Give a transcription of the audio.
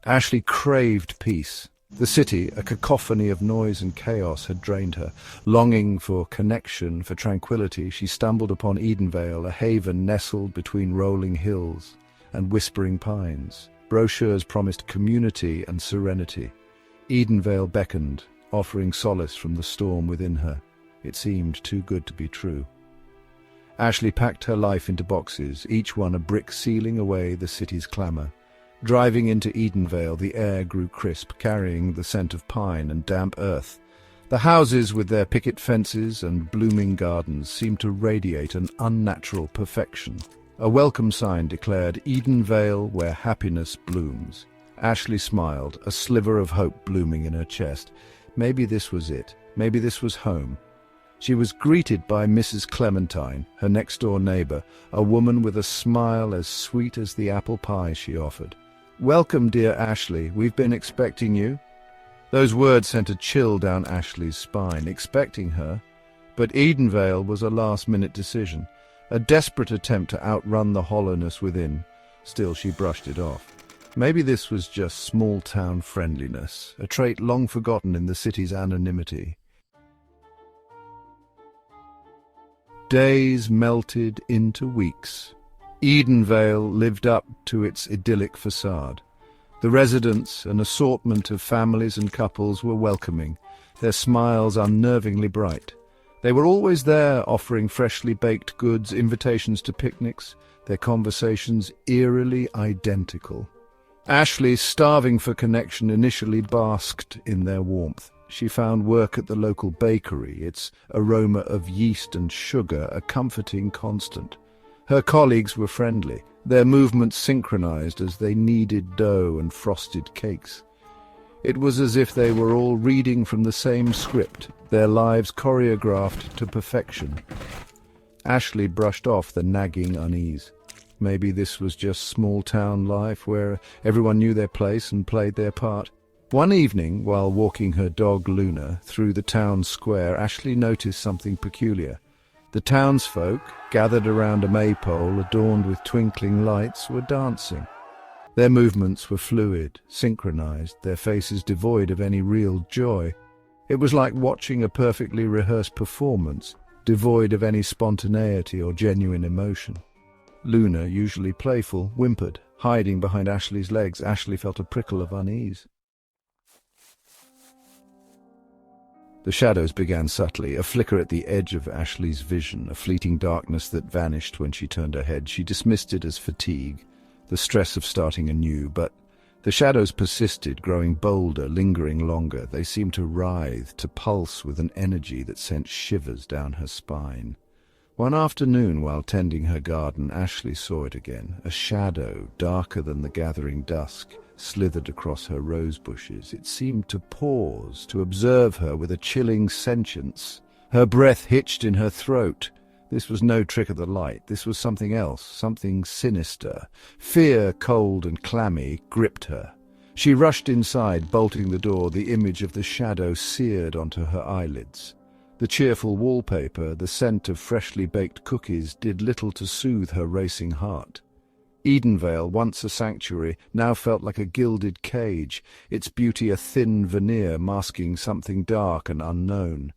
Ashley craved peace. The city, a cacophony of noise and chaos, had drained her. Longing for connection, for tranquility, she stumbled upon Edenvale, a haven nestled between rolling hills and whispering pines. Brochures promised community and serenity. Edenvale beckoned, offering solace from the storm within her. It seemed too good to be true. Ashley packed her life into boxes, each one a brick sealing away the city's clamour. Driving into Edenvale, the air grew crisp, carrying the scent of pine and damp earth. The houses, with their picket fences and blooming gardens, seemed to radiate an unnatural perfection. A welcome sign declared, "Edenvale, where happiness blooms." Ashley smiled, a sliver of hope blooming in her chest. Maybe this was it. Maybe this was home. She was greeted by Mrs. Clementine, her next-door neighbour, a woman with a smile as sweet as the apple pie she offered. "Welcome, dear Ashley. We've been expecting you." Those words sent a chill down Ashley's spine. Expecting her? But Edenvale was a last-minute decision, a desperate attempt to outrun the hollowness within. Still, she brushed it off. Maybe this was just small-town friendliness, a trait long forgotten in the city's anonymity. Days melted into weeks. Edenvale lived up to its idyllic facade. The residents, an assortment of families and couples, were welcoming, their smiles unnervingly bright. They were always there, offering freshly baked goods, invitations to picnics, their conversations eerily identical. Ashley, starving for connection, initially basked in their warmth. She found work at the local bakery, its aroma of yeast and sugar a comforting constant. Her colleagues were friendly, their movements synchronized as they kneaded dough and frosted cakes. It was as if they were all reading from the same script, their lives choreographed to perfection. Ashley brushed off the nagging unease. Maybe this was just small-town life where everyone knew their place and played their part. One evening, while walking her dog Luna through the town square, Ashley noticed something peculiar. The townsfolk, gathered around a maypole adorned with twinkling lights, were dancing. Their movements were fluid, synchronized, their faces devoid of any real joy. It was like watching a perfectly rehearsed performance, devoid of any spontaneity or genuine emotion. Luna, usually playful, whimpered, hiding behind Ashley's legs. Ashley felt a prickle of unease. The shadows began subtly, a flicker at the edge of Ashley's vision, a fleeting darkness that vanished when she turned her head. She dismissed it as fatigue, the stress of starting anew, but the shadows persisted, growing bolder, lingering longer. They seemed to writhe, to pulse with an energy that sent shivers down her spine. One afternoon, while tending her garden, Ashley saw it again. A shadow, darker than the gathering dusk, slithered across her rose bushes. It seemed to pause, to observe her with a chilling sentience. Her breath hitched in her throat. This was no trick of the light. This was something else, something sinister. Fear, cold and clammy, gripped her. She rushed inside, bolting the door, the image of the shadow seared onto her eyelids. The cheerful wallpaper, the scent of freshly baked cookies, did little to soothe her racing heart. Edenvale, once a sanctuary, now felt like a gilded cage, its beauty a thin veneer masking something dark and unknown.